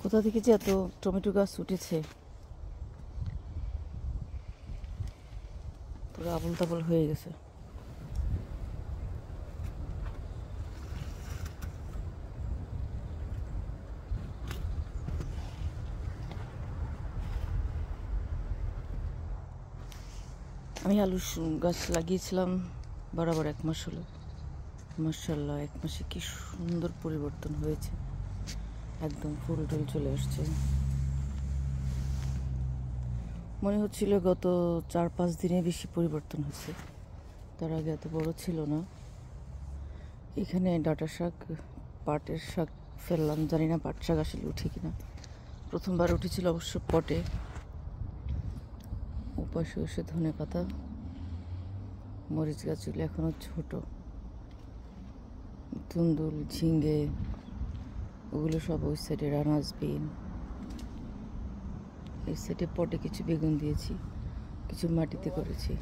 কোথা থেকে যে এত টমেটো গাছ উঠেছে, পুরো আবল তাবল হয়ে গেছে। আমি আলু গাছ লাগিয়েছিলাম বরাবর 1 মাস হলো। মাশাআল্লাহ 1 মাসে কি সুন্দর পরিবর্তন হয়েছে, একদম ফুল টুল চলে আসছে। মনে হচ্ছিল গত 4-5 দিনে বেশি পরিবর্তন হচ্ছে, তার আগে এত বড় ছিল না। এখানে ডাঁটা শাক, পাটের শাক ফেললাম, জানি না পাট শাক আসলে উঠে কিনা। প্রথমবার উঠেছিল অবশ্য পটে। উপাসে এসে ধনে পাতা, মরিচ গাছগুলো এখনো ছোট, তুন্দুল, ঝিঙ্গে ওগুলো সব ওই সাইডে, রানাস বিন। এই সাইডে পটে কিছু বেগুন দিয়েছি, কিছু মাটিতে করেছি।